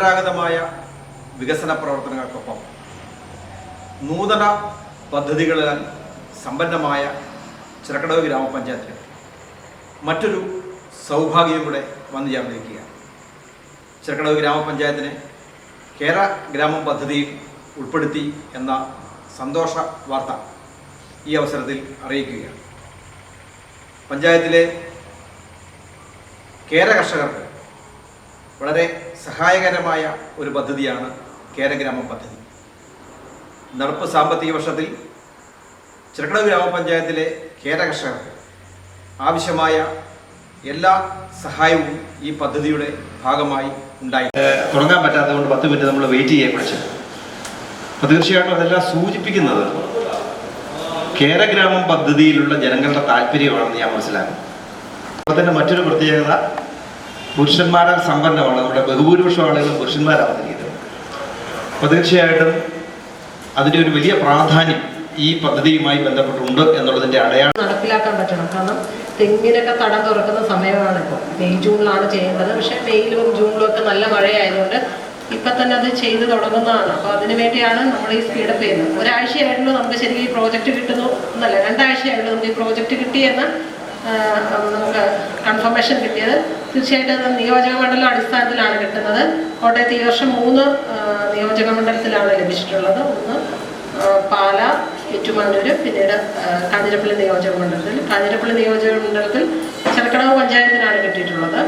പരമ്പരാഗതമായ വികസന പ്രവർത്തനങ്ങൾക്കൊപ്പം നൂതന പദ്ധതികളാൽ സമ്പന്നമായ ചിറക്കടവ് ഗ്രാമപഞ്ചായത്തിന് മറ്റൊരു സൗഭാഗ്യം കൂടെ വന്നു ചേർന്നിരിക്കുകയാണ്. ചിറക്കടവ് ഗ്രാമപഞ്ചായത്തിനെ കേര ഗ്രാമം പദ്ധതിയിൽ ഉൾപ്പെടുത്തി എന്ന സന്തോഷ വാർത്ത ഈ അവസരത്തിൽ അറിയിക്കുകയാണ്. പഞ്ചായത്തിലെ കേര കർഷകർക്ക് വളരെ സഹായകരമായ ഒരു പദ്ധതിയാണ് കേരഗ്രാമം പദ്ധതി. നടപ്പ് സാമ്പത്തിക വർഷത്തിൽ ചിറക്കടവ് ഗ്രാമപഞ്ചായത്തിലെ കേര കർഷകർക്ക് ആവശ്യമായ എല്ലാ സഹായവും ഈ പദ്ധതിയുടെ ഭാഗമായി ഉണ്ടായി. തുടങ്ങാൻ പറ്റാത്തതുകൊണ്ട് 10 മിനിറ്റ് നമ്മൾ വെയിറ്റ് ചെയ്യാൻ വിളിച്ചത്. അപ്പോൾ തീർച്ചയായിട്ടും അതെല്ലാം സൂചിപ്പിക്കുന്നത് കേരഗ്രാമം പദ്ധതിയിലുള്ള ജനങ്ങളുടെ താല്പര്യമാണെന്ന് ഞാൻ മനസ്സിലാക്കുന്നു. അപ്പോൾ തന്നെ മറ്റൊരു പ്രത്യേകത, പുരുഷന്മാരാൽ സമ്പന്നമാണ്. നമ്മുടെ ബഹുഭൂരിപക്ഷം ആളുകളും പുരുഷന്മാരാവുന്നിരിക്കുന്നത്. അപ്പോൾ തീർച്ചയായിട്ടും അതിൻ്റെ ഒരു വലിയ പ്രാധാന്യം ഈ പദ്ധതിയുമായി ബന്ധപ്പെട്ടുണ്ട് എന്നുള്ളതിൻ്റെ അടയാളം നടപ്പിലാക്കാൻ പറ്റണം. കാരണം തെങ്ങിനൊക്കെ തടം തുറക്കുന്ന സമയമാണ് ഇപ്പോൾ. മെയ് ജൂണിലാണ് ചെയ്യേണ്ടത്. പക്ഷേ മെയ്യിലും ജൂണിലും ഒക്കെ നല്ല മഴയായതുകൊണ്ട് ഇപ്പം തന്നെ അത് ചെയ്ത് തുടങ്ങുന്നതാണ്. അപ്പോൾ അതിനു വേണ്ടിയാണ് നമ്മൾ ഈ സ്പീഡപ്പ് ചെയ്യുന്നത്. ഒരാഴ്ചയായിട്ടുള്ളൂ നമുക്ക് ശരിക്കും ഈ പ്രോജക്റ്റ് കിട്ടുന്നു എന്നല്ല, 2 ആഴ്ചയായിട്ടുള്ളൂ നമുക്ക് ഈ പ്രോജക്റ്റ് കിട്ടിയെന്ന് നമുക്ക് കൺഫർമേഷൻ കിട്ടിയത്. തീർച്ചയായിട്ടും അത് നിയോജക മണ്ഡലം അടിസ്ഥാനത്തിലാണ് കിട്ടുന്നത്. കോട്ടയത്ത് ഈ വർഷം 3 നിയോജക മണ്ഡലത്തിലാണ് ലഭിച്ചിട്ടുള്ളത്. ഒന്ന് പാല, ഏറ്റുമാനൂർ, പിന്നീട് കാഞ്ഞിരപ്പള്ളി നിയോജക മണ്ഡലത്തിൽ. കാഞ്ഞിരപ്പള്ളി നിയോജക മണ്ഡലത്തിൽ ചിറക്കടവ് പഞ്ചായത്തിനാണ് കിട്ടിയിട്ടുള്ളത്.